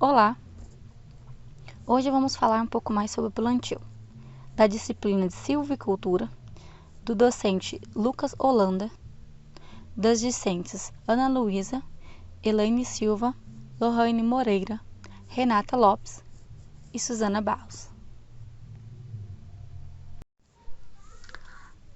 Olá! Hoje vamos falar um pouco mais sobre o plantio, da disciplina de silvicultura, do docente Lucas Holanda, das discentes Ana Luísa, Elaine Silva, Lohane Moreira, Renata Lopes e Suzana Barros.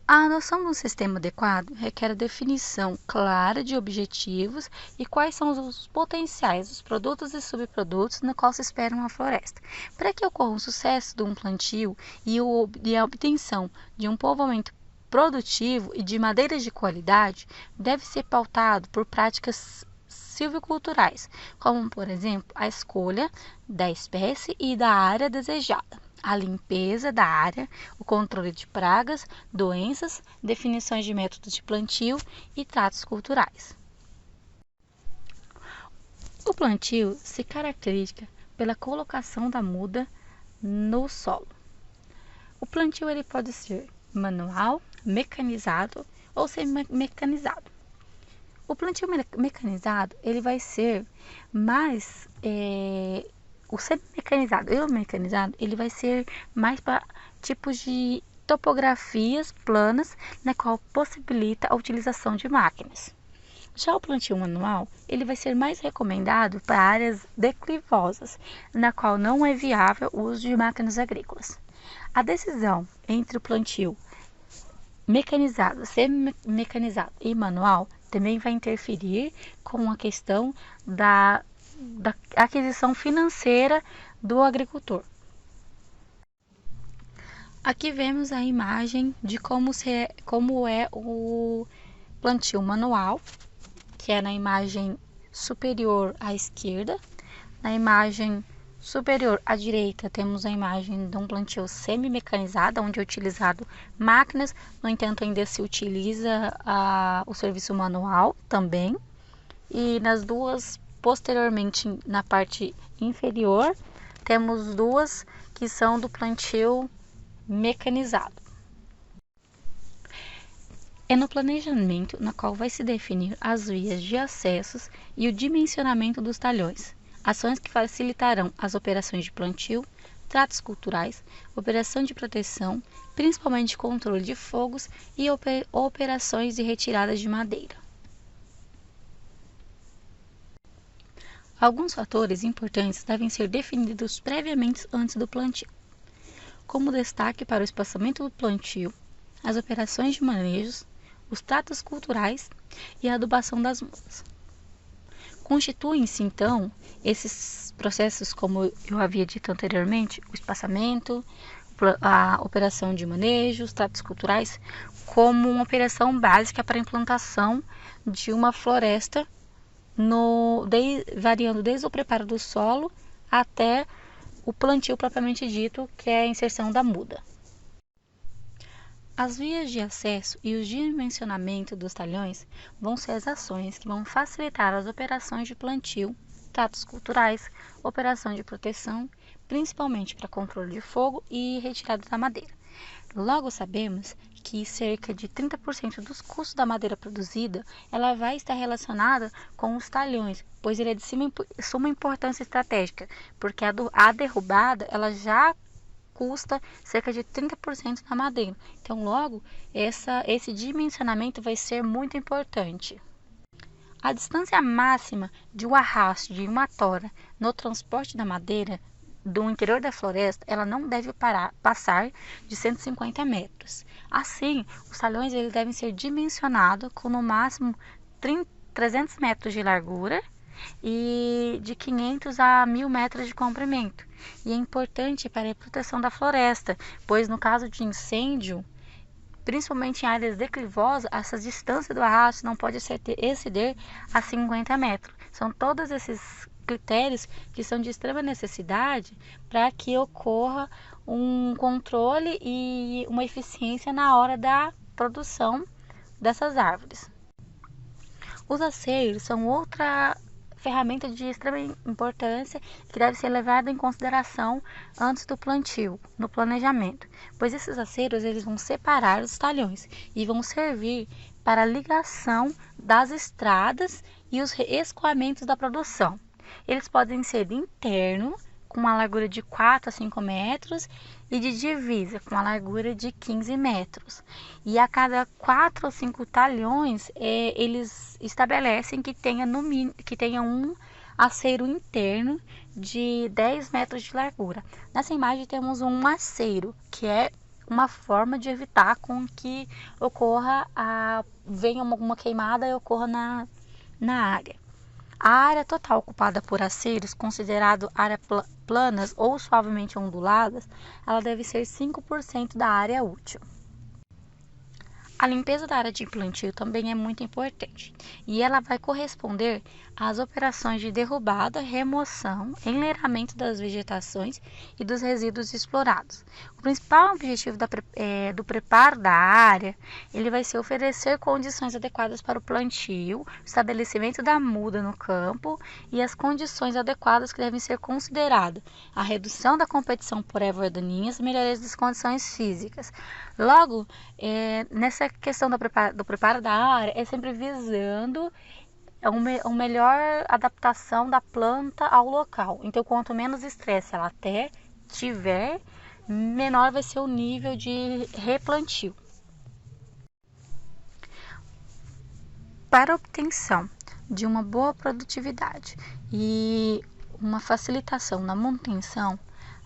A adoção de um sistema adequado requer a definição clara de objetivos e quais são os potenciais dos produtos e subprodutos no qual se espera uma floresta. Para que ocorra um sucesso de um plantio e a obtenção de um povoamento produtivo e de madeiras de qualidade, deve ser pautado por práticas silviculturais, como, por exemplo, a escolha da espécie e da área desejada, a limpeza da área, o controle de pragas, doenças, definições de métodos de plantio e tratos culturais. O plantio se caracteriza pela colocação da muda no solo. O plantio ele pode ser manual, mecanizado ou semi-mecanizado. O plantio mecanizado ele vai ser mais o semi-mecanizado e o mecanizado ele vai ser mais para tipos de topografias planas, na qual possibilita a utilização de máquinas. Já o plantio manual ele vai ser mais recomendado para áreas declivosas, na qual não é viável o uso de máquinas agrícolas. A decisão entre o plantio mecanizado, semi-mecanizado e manual também vai interferir com a questão da aquisição financeira do agricultor. Aqui vemos a imagem de como é o plantio manual, que é na imagem superior à esquerda. Na imagem superior à direita temos a imagem de um plantio semi-mecanizado, onde é utilizado máquinas, no entanto ainda se utiliza o serviço manual também. E nas duas, posteriormente na parte inferior, temos duas que são do plantio mecanizado. É no planejamento na qual vai se definir as vias de acessos e o dimensionamento dos talhões, ações que facilitarão as operações de plantio, tratos culturais, operação de proteção, principalmente controle de fogos e operações de retirada de madeira. Alguns fatores importantes devem ser definidos previamente antes do plantio, como destaque para o espaçamento do plantio, as operações de manejos, os tratos culturais e a adubação das mudas. Constituem-se, então, esses processos, como eu havia dito anteriormente, o espaçamento, a operação de manejo, os tratos culturais, como uma operação básica para a implantação de uma floresta, variando desde o preparo do solo até o plantio propriamente dito, que é a inserção da muda. As vias de acesso e o dimensionamento dos talhões vão ser as ações que vão facilitar as operações de plantio, tratos culturais, operação de proteção, principalmente para controle de fogo e retirada da madeira. Logo sabemos que cerca de 30% dos custos da madeira produzida ela vai estar relacionada com os talhões, pois ele é de suma importância estratégica, porque a derrubada ela já custa cerca de 30% da madeira. Então, logo, esse dimensionamento vai ser muito importante. A distância máxima de um arrasto de uma tora no transporte da madeira do interior da floresta, ela não deve passar de 150 metros. Assim, os talhões eles devem ser dimensionados com no máximo 300 metros de largura e de 500 a 1.000 metros de comprimento. E é importante para a proteção da floresta, pois no caso de incêndio, principalmente em áreas declivosas, essa distância do arrasto não pode exceder a 50 metros. São todos esses critérios que são de extrema necessidade para que ocorra um controle e uma eficiência na hora da produção dessas árvores. Os aceiros são outra ferramenta de extrema importância que deve ser levada em consideração antes do plantio, no planejamento, pois esses aceiros eles vão separar os talhões e vão servir para a ligação das estradas e os escoamentos da produção. eles podem ser de interno, com uma largura de 4 a 5 metros, e de divisa, com uma largura de 15 metros. E a cada 4 ou 5 talhões, eles estabelecem que tenha um aceiro interno de 10 metros de largura. Nessa imagem temos um aceiro, que é uma forma de evitar com que venha uma queimada e ocorra na área. A área total ocupada por aceiros, considerado área planas ou suavemente onduladas, ela deve ser 5% da área útil. A limpeza da área de plantio também é muito importante e ela vai corresponder às operações de derrubada, remoção, enleiramento das vegetações e dos resíduos explorados. O principal objetivo do preparo da área, ele vai ser oferecer condições adequadas para o plantio, o estabelecimento da muda no campo e as condições adequadas que devem ser consideradas, a redução da competição por ervas daninhas e melhoria das condições físicas. Logo, nessa questão do preparo da área, é sempre visando uma melhor adaptação da planta ao local. Então, quanto menos estresse ela até tiver, menor vai ser o nível de replantio. Para a obtenção de uma boa produtividade e uma facilitação na manutenção,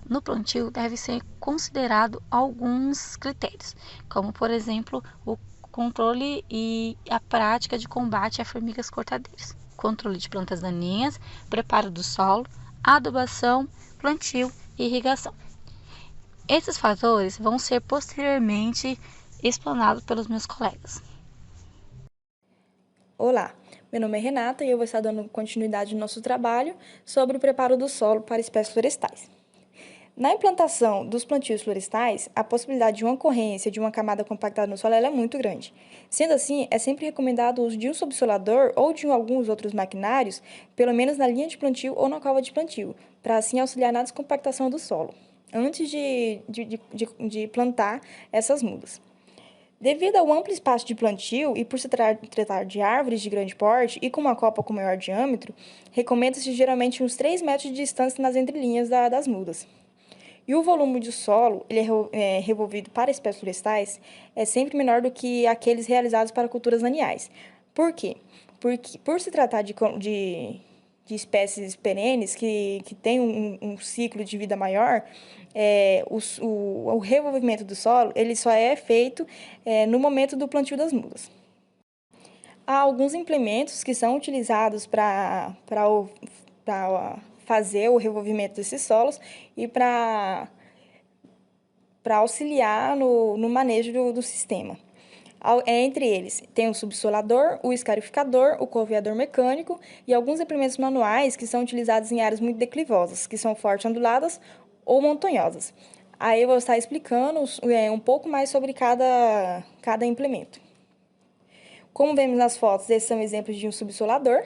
no plantio deve ser considerado alguns critérios, como por exemplo o controle e a prática de combate a formigas cortadeiras, controle de plantas daninhas, preparo do solo, adubação, plantio e irrigação. Esses fatores vão ser posteriormente explanados pelos meus colegas. Olá, meu nome é Renata e eu vou estar dando continuidade no nosso trabalho sobre o preparo do solo para espécies florestais. Na implantação dos plantios florestais, a possibilidade de uma ocorrência de uma camada compactada no solo é muito grande. Sendo assim, é sempre recomendado o uso de um subsolador ou de alguns outros maquinários, pelo menos na linha de plantio ou na cova de plantio, para assim auxiliar na descompactação do solo, antes de plantar essas mudas. Devido ao amplo espaço de plantio e por se tratar de árvores de grande porte e com uma copa com maior diâmetro, recomenda-se geralmente uns 3 metros de distância nas entrelinhas das mudas. E o volume do solo, ele é revolvido para espécies florestais, é sempre menor do que aqueles realizados para culturas anuais. Por quê? Porque, por se tratar de espécies perenes que têm um ciclo de vida maior, o revolvimento do solo ele só é feito no momento do plantio das mudas. Há alguns implementos que são utilizados para fazer o revolvimento desses solos e para auxiliar no manejo do sistema. Entre eles, tem o subsolador, o escarificador, o corveador mecânico e alguns implementos manuais que são utilizados em áreas muito declivosas, que são forte onduladas ou montanhosas. Aí eu vou estar explicando um pouco mais sobre cada implemento. Como vemos nas fotos, esses são exemplos de um subsolador.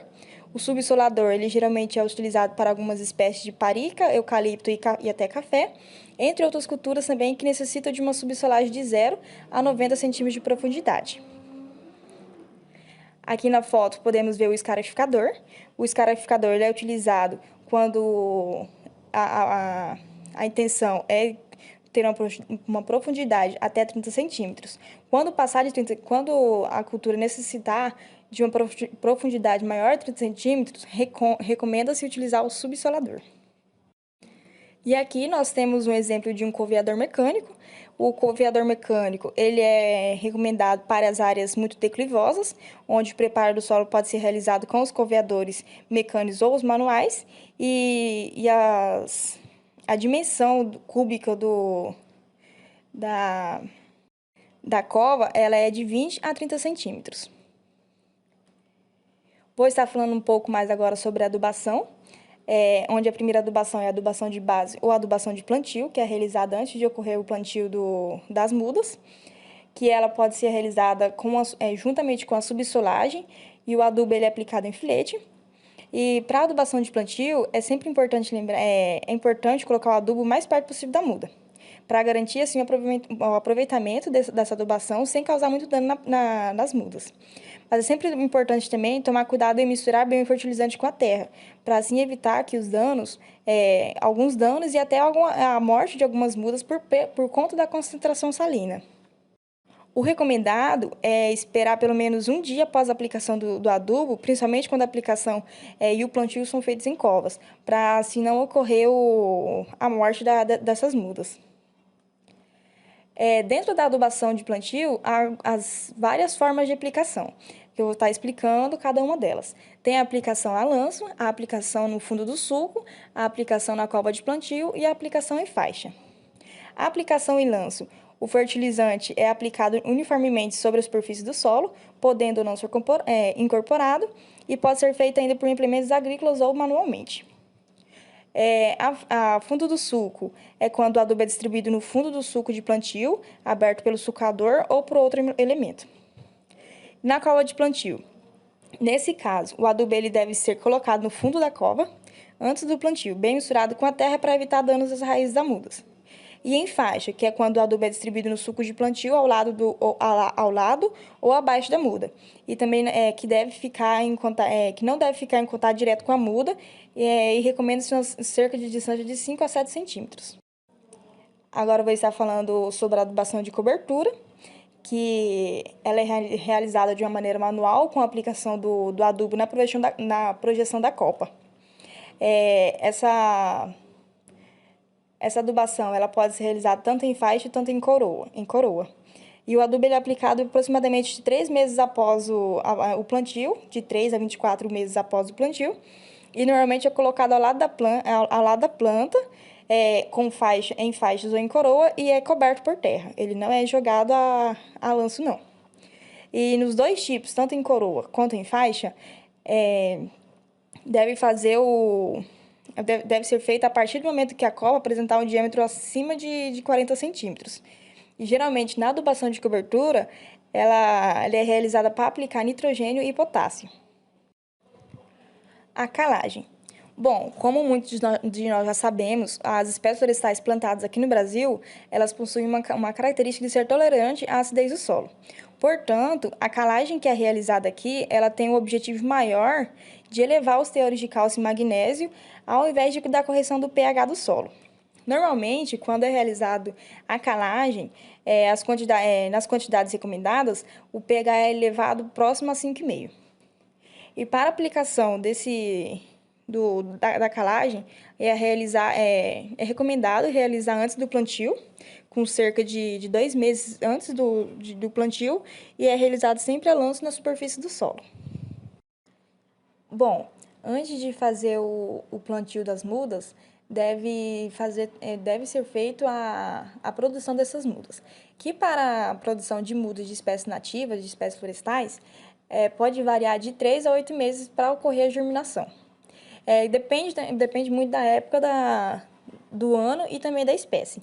O subsolador, ele geralmente é utilizado para algumas espécies de parica, eucalipto e até café, entre outras culturas também que necessitam de uma subsolagem de 0 a 90 centímetros de profundidade. Aqui na foto podemos ver o escarificador. O escarificador ele é utilizado quando a intenção é ter uma profundidade até 30 centímetros. Quando a cultura necessitar de uma profundidade maior de 30 centímetros, recomenda-se utilizar o subsolador. E aqui nós temos um exemplo de um coveador mecânico. O coveador mecânico ele é recomendado para as áreas muito declivosas, onde o preparo do solo pode ser realizado com os coveadores mecânicos ou os manuais, e a dimensão cúbica da cova ela é de 20 a 30 centímetros. Vou estar falando um pouco mais agora sobre a adubação, onde a primeira adubação é a adubação de base ou a adubação de plantio, que é realizada antes de ocorrer o plantio das mudas, que ela pode ser realizada juntamente com a subsolagem, e o adubo ele é aplicado em filete. E para a adubação de plantio, é sempre importante importante colocar o adubo o mais perto possível da muda, para garantir assim, o aproveitamento dessa adubação sem causar muito dano nas mudas. Mas é sempre importante também tomar cuidado em misturar bem o fertilizante com a terra, para assim evitar que os danos, alguns danos e até a morte de algumas mudas por conta da concentração salina. O recomendado é esperar pelo menos um dia após a aplicação do adubo, principalmente quando a aplicação e o plantio são feitos em covas, para assim não ocorrer a morte dessas mudas. Dentro da adubação de plantio, há as várias formas de aplicação, que eu vou estar explicando cada uma delas. Tem a aplicação a lanço, a aplicação no fundo do sulco, a aplicação na cova de plantio e a aplicação em faixa. A aplicação em lanço. O fertilizante é aplicado uniformemente sobre a superfície do solo, podendo não ser incorporado, e pode ser feito ainda por implementos agrícolas ou manualmente. A fundo do sulco é quando o adubo é distribuído no fundo do sulco de plantio, aberto pelo sulcador ou por outro elemento. Na cova de plantio. Nesse caso, o adubo ele deve ser colocado no fundo da cova, antes do plantio, bem misturado com a terra para evitar danos às raízes da mudas. E em faixa, que é quando o adubo é distribuído no sulco de plantio ao lado ou abaixo da muda. E também que não deve ficar em contato direto com a muda e recomenda-se cerca de distância de 5 a 7 centímetros. Agora eu vou estar falando sobre a adubação de cobertura, que ela é realizada de uma maneira manual com a aplicação do adubo na projeção da copa. Essa adubação ela pode ser realizada tanto em faixa quanto em coroa. E o adubo ele é aplicado aproximadamente de 3 meses após o plantio, de 3 a 24 meses após o plantio, e normalmente é colocado ao lado da planta em faixas ou em coroa, e é coberto por terra. Ele não é jogado a lanço, não. E nos dois tipos, tanto em coroa quanto em faixa, deve ser feita a partir do momento que a cova apresentar um diâmetro acima de 40 centímetros. E geralmente, na adubação de cobertura, ela é realizada para aplicar nitrogênio e potássio. A calagem. Bom, como muitos de nós já sabemos, as espécies florestais plantadas aqui no Brasil, elas possuem uma característica de ser tolerante à acidez do solo. Portanto, a calagem que é realizada aqui, ela tem um objetivo maior de elevar os teores de cálcio e magnésio, ao invés da correção do pH do solo. Normalmente, quando é realizado a calagem, nas quantidades recomendadas, o pH é elevado próximo a 5,5. E para a aplicação da calagem, é recomendado realizar antes do plantio, com cerca de 2 meses antes do plantio, e é realizado sempre a lanço na superfície do solo. Bom, antes de fazer o plantio das mudas, deve ser feito a produção dessas mudas, que para a produção de mudas de espécies nativas, de espécies florestais, pode variar de 3 a 8 meses para ocorrer a germinação. Depende muito da época do ano e também da espécie.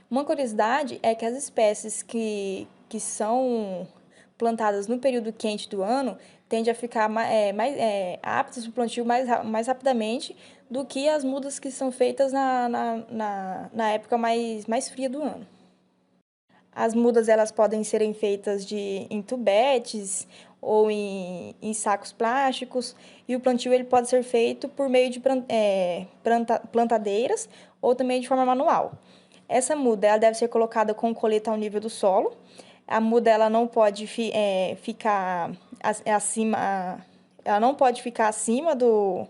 Uma curiosidade é que as espécies que são plantadas no período quente do ano tendem a ficar mais aptas para o plantio mais rapidamente do que as mudas que são feitas na época mais fria do ano. As mudas elas podem serem feitas em tubetes ou em sacos plásticos, e o plantio ele pode ser feito por meio de plantadeiras ou também de forma manual. Essa muda ela deve ser colocada com coleta ao nível do solo. A muda ela não pode ficar acima do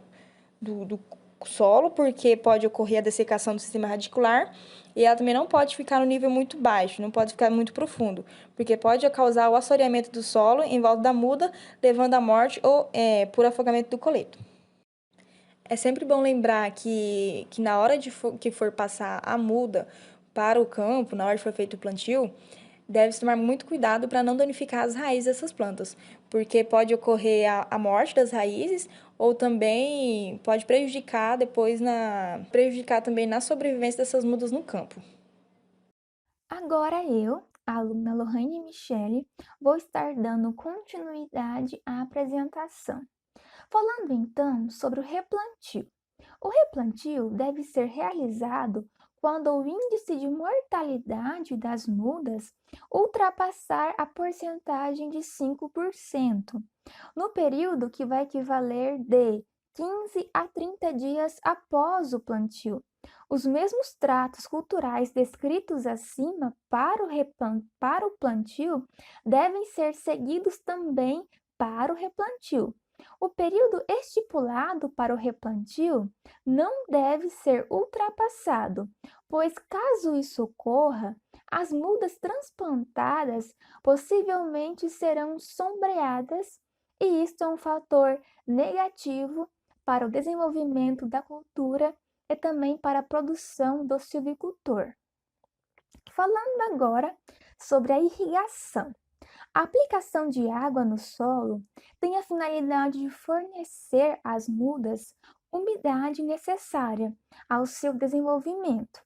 solo, porque pode ocorrer a dessecação do sistema radicular, e ela também não pode ficar no nível muito baixo, não pode ficar muito profundo, porque pode causar o assoreamento do solo em volta da muda, levando à morte ou por afogamento do coleto. É sempre bom lembrar que na hora que for passar a muda para o campo, na hora que for feito o plantio, deve-se tomar muito cuidado para não danificar as raízes dessas plantas, porque pode ocorrer a morte das raízes ou também pode prejudicar também na sobrevivência dessas mudas no campo. Agora eu, a aluna Lohane Michele, vou estar dando continuidade à apresentação. Falando então sobre o replantio. O replantio deve ser realizado quando o índice de mortalidade das mudas ultrapassar a porcentagem de 5%. no período que vai equivaler de 15 a 30 dias após o plantio. Os mesmos tratos culturais descritos acima para o plantio devem ser seguidos também para o replantio. O período estipulado para o replantio não deve ser ultrapassado, pois caso isso ocorra, as mudas transplantadas possivelmente serão sombreadas, e isto é um fator negativo para o desenvolvimento da cultura e também para a produção do silvicultor. Falando agora sobre a irrigação. A aplicação de água no solo tem a finalidade de fornecer às mudas umidade necessária ao seu desenvolvimento.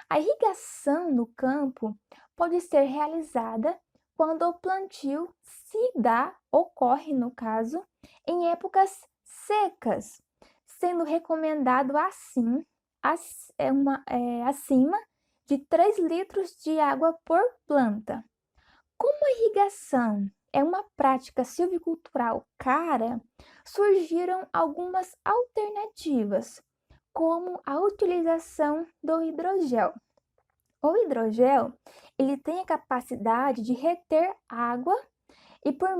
A irrigação no campo pode ser realizada quando o plantio ocorre, no caso, em épocas secas, sendo recomendado acima de 3 litros de água por planta. Como a irrigação é uma prática silvicultural cara, surgiram algumas alternativas, como a utilização do hidrogel. O hidrogel, ele tem a capacidade de reter água e por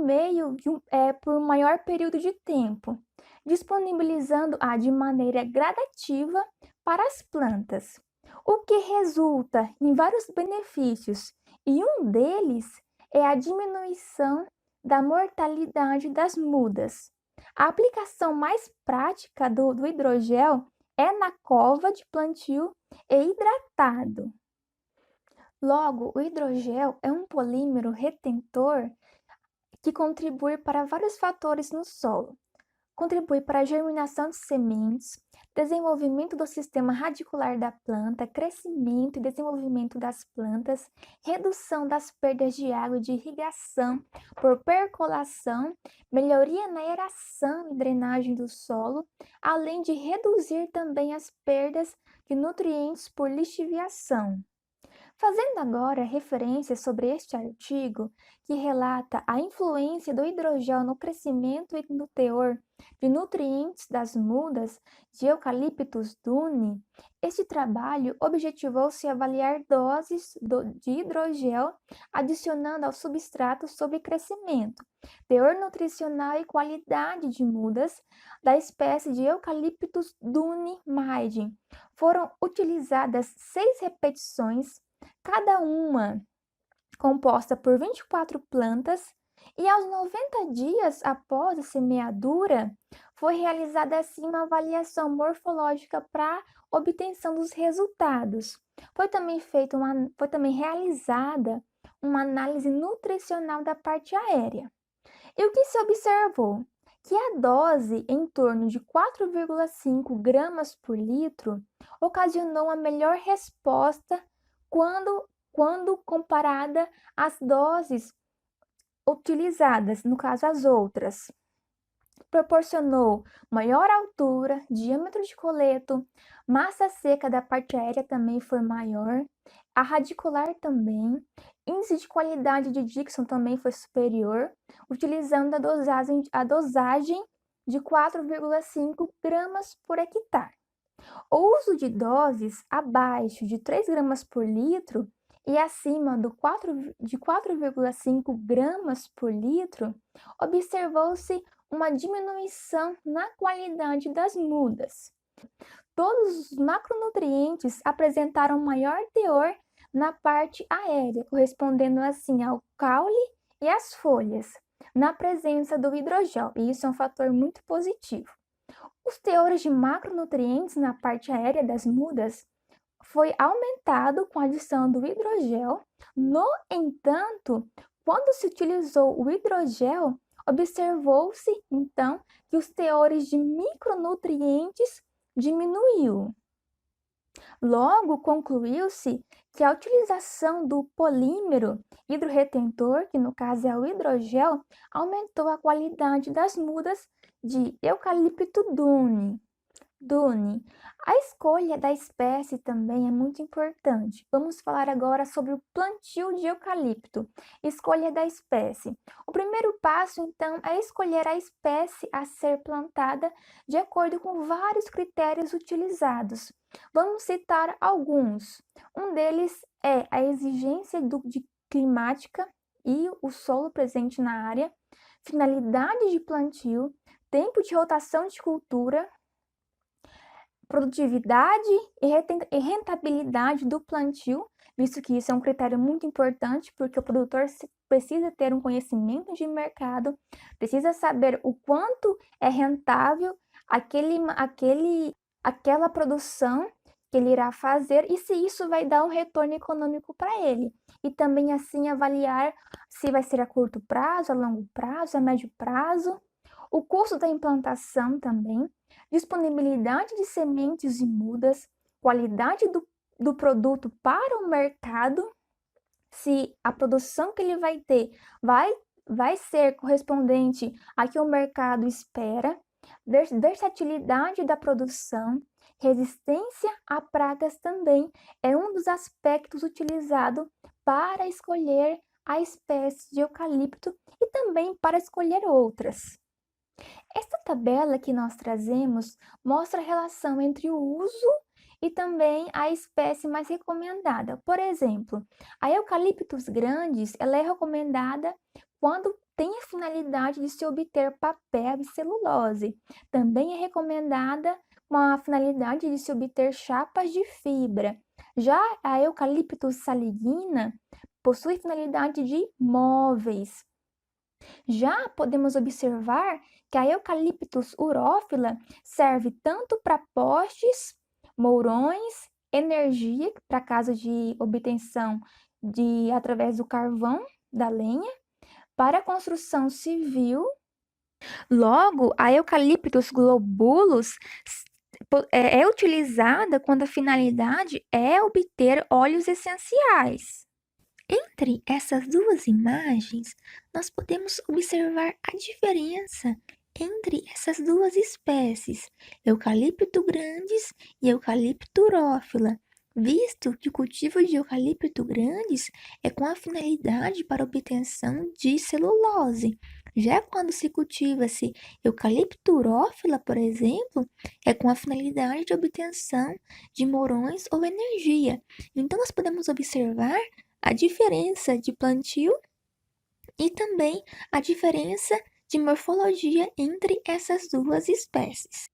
maior período de tempo, disponibilizando-a de maneira gradativa para as plantas, o que resulta em vários benefícios, e um deles é a diminuição da mortalidade das mudas. A aplicação mais prática do hidrogel é na cova de plantio e hidratado. Logo, o hidrogel é um polímero retentor que contribui para vários fatores no solo. Contribui para a germinação de sementes, desenvolvimento do sistema radicular da planta, crescimento e desenvolvimento das plantas, redução das perdas de água e de irrigação por percolação, melhoria na aeração e drenagem do solo, além de reduzir também as perdas de nutrientes por lixiviação. Fazendo agora referência sobre este artigo, que relata a influência do hidrogel no crescimento e no teor de nutrientes das mudas de Eucalyptus duni, este trabalho objetivou-se avaliar doses de hidrogel adicionando ao substrato sobre crescimento, teor nutricional e qualidade de mudas da espécie de Eucalyptus duni maiden. Foram utilizadas 6 repetições, cada uma composta por 24 plantas, e aos 90 dias após a semeadura, foi realizada assim uma avaliação morfológica para obtenção dos resultados. Foi também realizada uma análise nutricional da parte aérea. E o que se observou? Que a dose em torno de 4,5 gramas por litro ocasionou a melhor resposta quando comparada às doses utilizadas, no caso as outras. Proporcionou maior altura, diâmetro de coleto, massa seca da parte aérea também foi maior, a radicular também, índice de qualidade de Dixon também foi superior, utilizando a dosagem de 4,5 gramas por hectare. O uso de doses abaixo de 3 gramas por litro e acima de 4,5 gramas por litro, observou-se uma diminuição na qualidade das mudas. Todos os macronutrientes apresentaram maior teor na parte aérea, correspondendo assim ao caule e às folhas, na presença do hidrogel, e isso é um fator muito positivo. Os teores de macronutrientes na parte aérea das mudas foi aumentado com a adição do hidrogel. No entanto, quando se utilizou o hidrogel, observou-se então que os teores de micronutrientes diminuiu. Logo, concluiu-se que a utilização do polímero hidrorretentor, que no caso é o hidrogel, aumentou a qualidade das mudas de Eucalyptus duni. Duni, a escolha da espécie também é muito importante. Vamos falar agora sobre o plantio de eucalipto. Escolha da espécie. O primeiro passo, então, é escolher a espécie a ser plantada de acordo com vários critérios utilizados. Vamos citar alguns. Um deles é a exigência de climática e o solo presente na área, finalidade de plantio, tempo de rotação de cultura, produtividade e rentabilidade do plantio, visto que isso é um critério muito importante, porque o produtor precisa ter um conhecimento de mercado, precisa saber o quanto é rentável aquela produção que ele irá fazer e se isso vai dar um retorno econômico para ele. E também assim avaliar se vai ser a curto prazo, a longo prazo, a médio prazo. O custo da implantação também, disponibilidade de sementes e mudas, qualidade do produto para o mercado, se a produção que ele vai ter vai ser correspondente a que o mercado espera, versatilidade da produção, resistência a pragas também é um dos aspectos utilizados para escolher a espécie de eucalipto e também para escolher outras. Esta tabela que nós trazemos mostra a relação entre o uso e também a espécie mais recomendada. Por exemplo, a eucaliptus grandes, ela é recomendada quando tem a finalidade de se obter papel e celulose. Também é recomendada com a finalidade de se obter chapas de fibra. Já a Eucaliptus saligina possui finalidade de móveis. Já podemos observar que a Eucalyptus urófila serve tanto para postes, mourões, energia, para caso de obtenção através do carvão, da lenha, para construção civil. Logo, a Eucalyptus globulus é utilizada quando a finalidade é obter óleos essenciais. Entre essas duas imagens, nós podemos observar a diferença entre essas duas espécies, Eucalipto grandes e Eucalipto urófila, visto que o cultivo de Eucalipto grandes é com a finalidade para obtenção de celulose. Já quando se cultiva-se Eucalipto urófila, por exemplo, é com a finalidade de obtenção de morões ou energia. Então, nós podemos observar a diferença de plantio e também a diferença de morfologia entre essas duas espécies.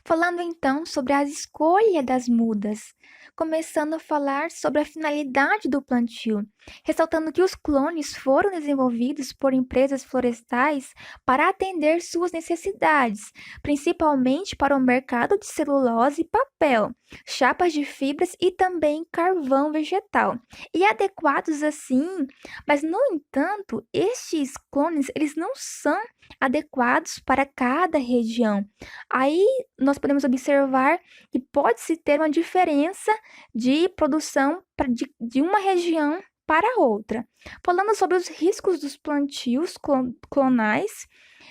Falando então sobre a escolha das mudas, começando a falar sobre a finalidade do plantio, ressaltando que os clones foram desenvolvidos por empresas florestais para atender suas necessidades, principalmente para o mercado de celulose e papel, chapas de fibras e também carvão vegetal, e adequados assim, mas no entanto, estes clones eles não são adequados para cada região. Aí nós podemos observar que pode-se ter uma diferença de produção de uma região para outra. Falando sobre os riscos dos plantios clonais,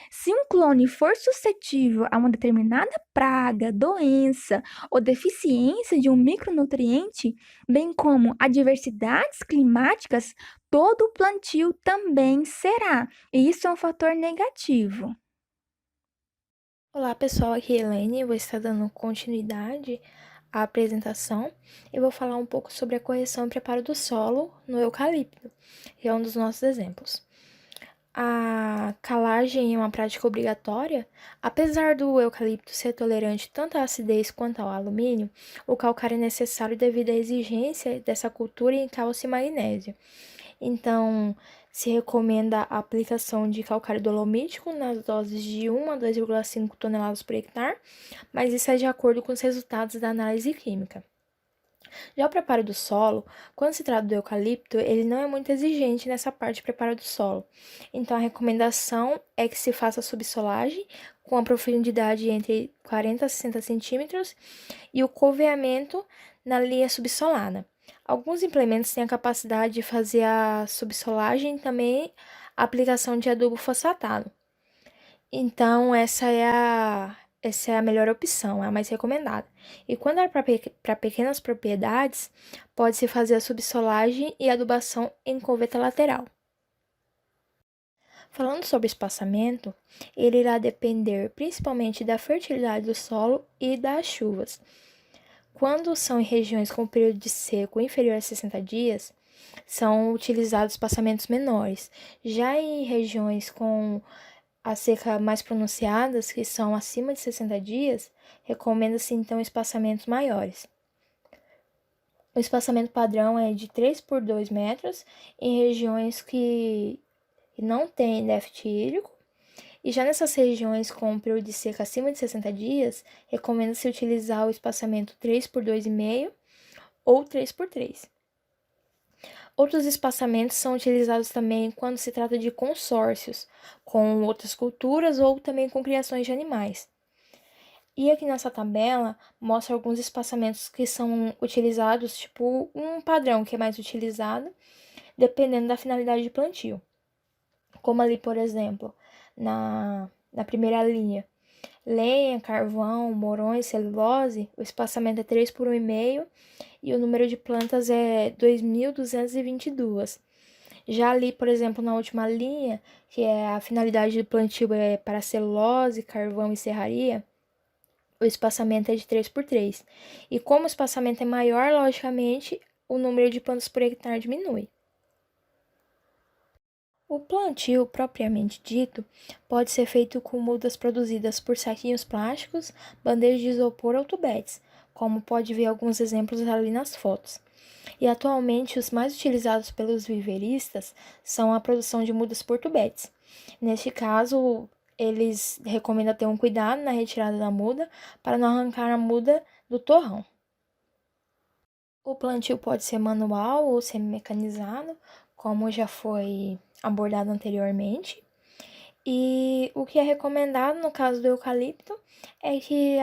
se um clone for suscetível a uma determinada praga, doença ou deficiência de um micronutriente, bem como adversidades climáticas, todo o plantio também será, e isso é um fator negativo. Olá pessoal, aqui é Helene, eu vou estar dando continuidade à apresentação e vou falar um pouco sobre a correção e preparo do solo no eucalipto, que é um dos nossos exemplos. A calagem é uma prática obrigatória. Apesar do eucalipto ser tolerante tanto à acidez quanto ao alumínio, o calcário é necessário devido à exigência dessa cultura em cálcio e magnésio. Então, se recomenda a aplicação de calcário dolomítico nas doses de 1 a 2,5 toneladas por hectare, mas isso é de acordo com os resultados da análise química. Já o preparo do solo, quando se trata do eucalipto, ele não é muito exigente nessa parte de preparo do solo. Então, a recomendação é que se faça a subsolagem com a profundidade entre 40 a 60 centímetros e o couveamento na linha subsolada. Alguns implementos têm a capacidade de fazer a subsolagem e também a aplicação de adubo fosfatado. Então, essa é essa é a melhor opção, é a mais recomendada. E quando é para pequenas propriedades, pode-se fazer a subsolagem e adubação em coveta lateral. Falando sobre espaçamento, ele irá depender principalmente da fertilidade do solo e das chuvas. Quando são em regiões com período de seco inferior a 60 dias, são utilizados espaçamentos menores. Já em regiões com a seca mais pronunciadas, que são acima de 60 dias, recomenda-se então espaçamentos maiores. O espaçamento padrão é de 3 por 2 metros em regiões que não têm déficit hídrico. E já nessas regiões com um período de seca acima de 60 dias, recomenda-se utilizar o espaçamento 3 por 2,5 ou 3 por 3. Outros espaçamentos são utilizados também quando se trata de consórcios com outras culturas ou também com criações de animais. E aqui nessa tabela mostra alguns espaçamentos que são utilizados, tipo um padrão que é mais utilizado, dependendo da finalidade de plantio. Como ali, por exemplo, na primeira linha, lenha, carvão, morões, celulose, o espaçamento é 3 por 1,5 e o número de plantas é 2.222. Já ali, por exemplo, na última linha, que é a finalidade do plantio é para celulose, carvão e serraria, o espaçamento é de 3 por 3. E como o espaçamento é maior, logicamente, o número de plantas por hectare diminui. O plantio, propriamente dito, pode ser feito com mudas produzidas por saquinhos plásticos, bandejas de isopor ou tubetes, como pode ver alguns exemplos ali nas fotos. E atualmente os mais utilizados pelos viveristas são a produção de mudas por tubetes. Neste caso, eles recomendam ter um cuidado na retirada da muda para não arrancar a muda do torrão. O plantio pode ser manual ou semi-mecanizado, como já foi abordado anteriormente. E o que é recomendado no caso do eucalipto é que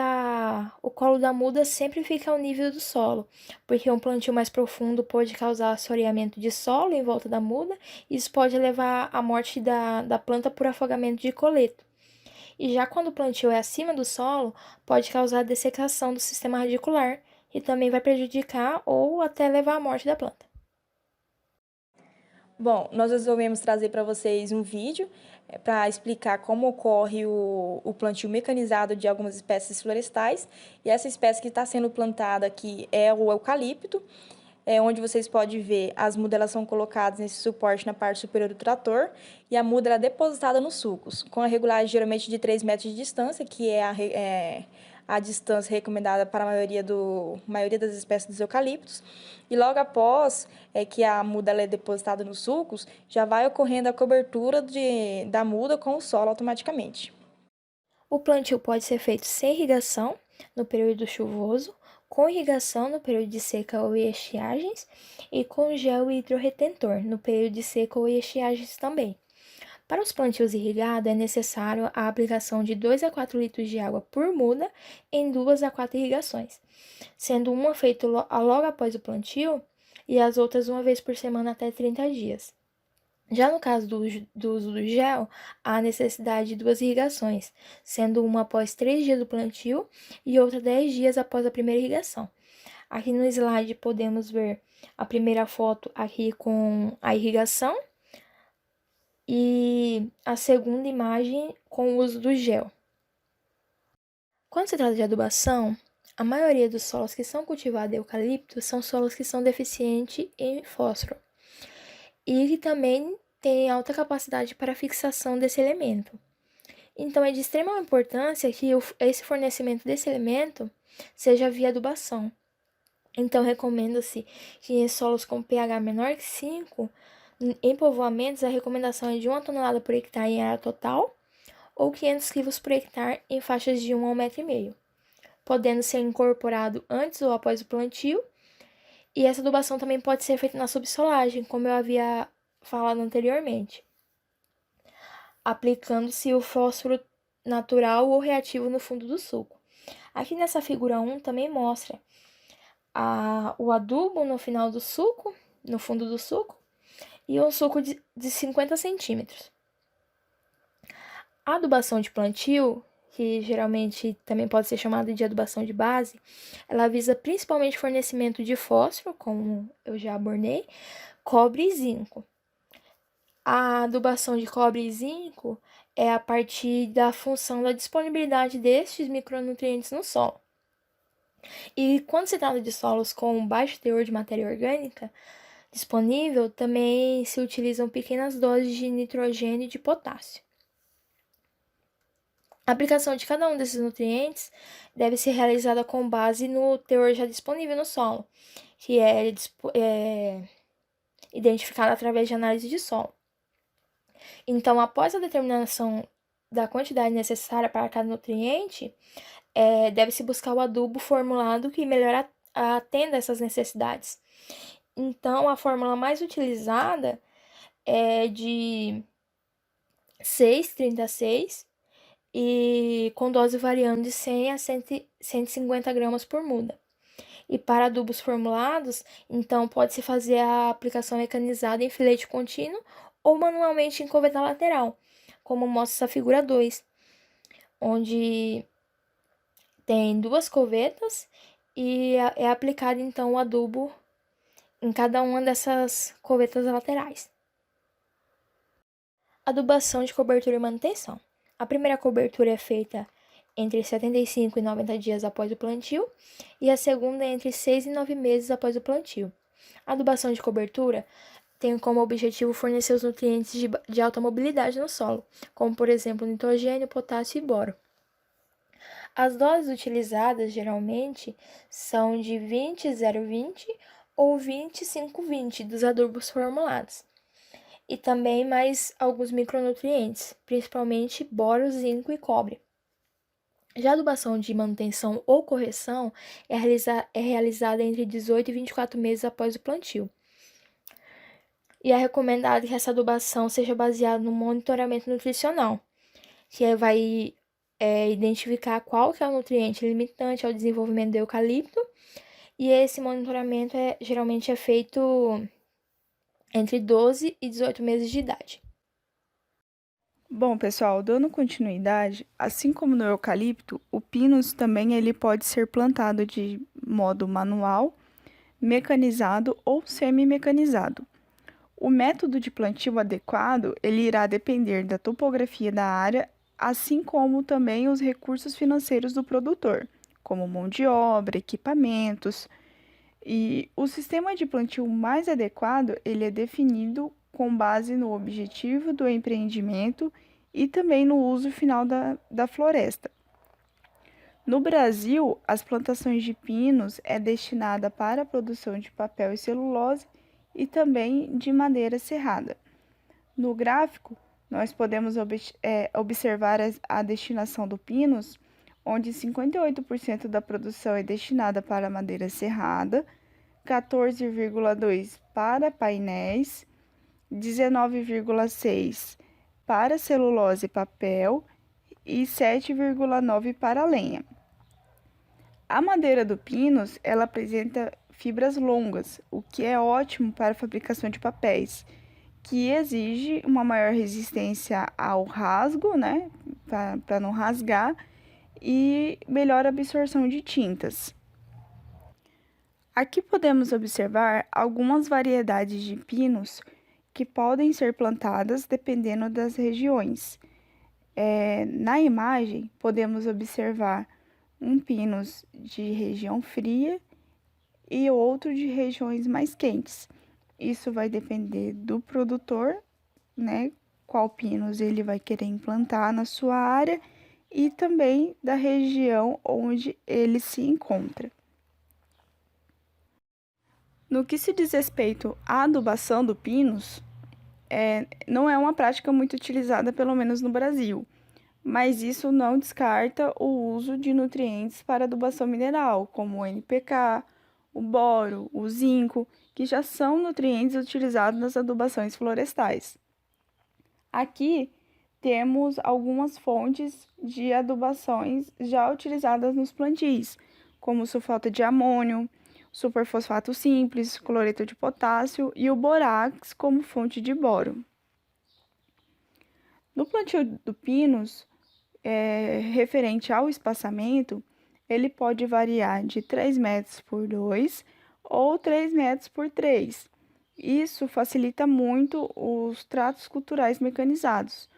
o colo da muda sempre fique ao nível do solo, porque um plantio mais profundo pode causar assoreamento de solo em volta da muda, e isso pode levar à morte da planta por afogamento de coleto. E já quando o plantio é acima do solo, pode causar dessecação do sistema radicular, e também vai prejudicar ou até levar à morte da planta. Bom, nós resolvemos trazer para vocês um vídeo para explicar como ocorre o plantio mecanizado de algumas espécies florestais. E essa espécie que está sendo plantada aqui é o eucalipto, onde vocês podem ver as mudas elas são colocadas nesse suporte na parte superior do trator e a muda ela é depositada nos sulcos, com a regulagem geralmente de 3 metros de distância, que é a distância recomendada para a maioria das espécies dos eucaliptos. E logo após que a muda ela é depositada nos sulcos, já vai ocorrendo a cobertura da muda com o solo automaticamente. O plantio pode ser feito sem irrigação no período chuvoso, com irrigação no período de seca ou estiagens e com gel e hidroretentor no período de seca ou estiagens também. Para os plantios irrigados, é necessário a aplicação de 2 a 4 litros de água por muda em 2 a 4 irrigações, sendo uma feita logo após o plantio e as outras uma vez por semana até 30 dias. Já no caso do uso do gel, há necessidade de 2 irrigações, sendo uma após 3 dias do plantio e outra 10 dias após a primeira irrigação. Aqui no slide podemos ver a primeira foto aqui com a irrigação e a segunda imagem com o uso do gel. Quando se trata de adubação, a maioria dos solos que são cultivados eucalipto são solos que são deficientes em fósforo e que também têm alta capacidade para fixação desse elemento. Então, é de extrema importância que esse fornecimento desse elemento seja via adubação. Então, recomenda-se que em solos com pH menor que 5, em povoamentos, a recomendação é de 1 tonelada por hectare em área total ou 500 kg por hectare em faixas de 1 a 1,5 m, podendo ser incorporado antes ou após o plantio. E essa adubação também pode ser feita na subsolagem, como eu havia falado anteriormente, aplicando-se o fósforo natural ou reativo no fundo do sulco. Aqui nessa figura 1 também mostra o adubo no final do sulco, no fundo do sulco, e um sulco de 50 centímetros. A adubação de plantio, que geralmente também pode ser chamada de adubação de base, ela visa principalmente fornecimento de fósforo, como eu já abordei, cobre e zinco. A adubação de cobre e zinco é a partir da função da disponibilidade destes micronutrientes no solo. E quando se trata de solos com baixo teor de matéria orgânica disponível, também se utilizam pequenas doses de nitrogênio e de potássio. A aplicação de cada um desses nutrientes deve ser realizada com base no teor já disponível no solo, que é identificado através de análise de solo. Então, após a determinação da quantidade necessária para cada nutriente, deve-se buscar o adubo formulado que melhor atenda essas necessidades. Então, a fórmula mais utilizada é de 6,36 e com dose variando de 100 a 150 gramas por muda. E para adubos formulados, então pode-se fazer a aplicação mecanizada em filete contínuo ou manualmente em coveta lateral, como mostra essa figura 2, onde tem 2 covetas e é aplicado então o adubo em cada uma dessas covetas laterais. Adubação de cobertura e manutenção. A primeira cobertura é feita entre 75 e 90 dias após o plantio e a segunda é entre 6 e 9 meses após o plantio. A adubação de cobertura tem como objetivo fornecer os nutrientes de alta mobilidade no solo, como por exemplo nitrogênio, potássio e boro. As doses utilizadas geralmente são de 20,020 ou 25,20 dos adubos formulados, e também mais alguns micronutrientes, principalmente boro, zinco e cobre. Já a adubação de manutenção ou correção é realizada entre 18 e 24 meses após o plantio. E é recomendado que essa adubação seja baseada no monitoramento nutricional, que vai identificar qual que é o nutriente limitante ao desenvolvimento do eucalipto, e esse monitoramento geralmente é feito entre 12 e 18 meses de idade. Bom, pessoal, dando continuidade, assim como no eucalipto, o pinus também ele pode ser plantado de modo manual, mecanizado ou semi-mecanizado. O método de plantio adequado, ele irá depender da topografia da área, assim como também os recursos financeiros do produtor, como mão de obra, equipamentos. E o sistema de plantio mais adequado, ele é definido com base no objetivo do empreendimento e também no uso final da floresta. No Brasil, as plantações de pinos é destinada para a produção de papel e celulose e também de madeira serrada. No gráfico, nós podemos observar a destinação do pinos, onde 58% da produção é destinada para madeira serrada, 14,2% para painéis, 19,6% para celulose e papel e 7,9% para lenha. A madeira do pinus, ela apresenta fibras longas, o que é ótimo para a fabricação de papéis, que exige uma maior resistência ao rasgo, né, para não rasgar, e melhor absorção de tintas. Aqui podemos observar algumas variedades de pinos que podem ser plantadas dependendo das regiões. Na imagem, podemos observar um pinus de região fria e outro de regiões mais quentes. Isso vai depender do produtor, né? Qual pinus ele vai querer implantar na sua área e também da região onde ele se encontra. No que se diz respeito à adubação do pinus, não é uma prática muito utilizada, pelo menos no Brasil, mas isso não descarta o uso de nutrientes para adubação mineral, como o NPK, o boro, o zinco, que já são nutrientes utilizados nas adubações florestais. Aqui temos algumas fontes de adubações já utilizadas nos plantios, como sulfato de amônio, superfosfato simples, cloreto de potássio e o borax como fonte de boro. No plantio do pinus, referente ao espaçamento, ele pode variar de 3 metros por 2 ou 3 metros por 3. Isso facilita muito os tratos culturais mecanizados.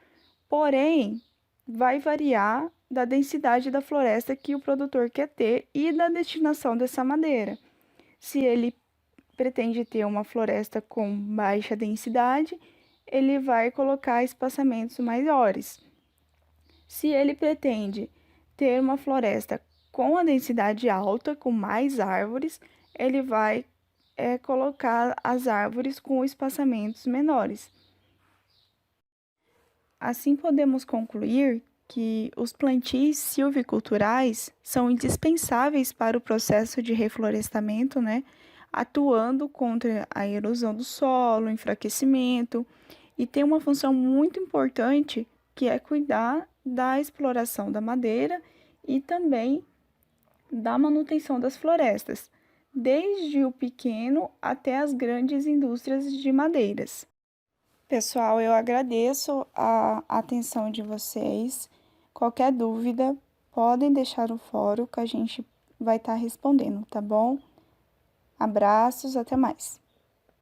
Porém, vai variar da densidade da floresta que o produtor quer ter e da destinação dessa madeira. Se ele pretende ter uma floresta com baixa densidade, ele vai colocar espaçamentos maiores. Se ele pretende ter uma floresta com a densidade alta, com mais árvores, ele vai colocar as árvores com espaçamentos menores. Assim, podemos concluir que os plantios silviculturais são indispensáveis para o processo de reflorestamento, atuando contra a erosão do solo, enfraquecimento, e tem uma função muito importante que é cuidar da exploração da madeira e também da manutenção das florestas, desde o pequeno até as grandes indústrias de madeiras. Pessoal, eu agradeço a atenção de vocês. Qualquer dúvida, podem deixar no fórum que a gente vai estar respondendo, tá bom? Abraços, até mais.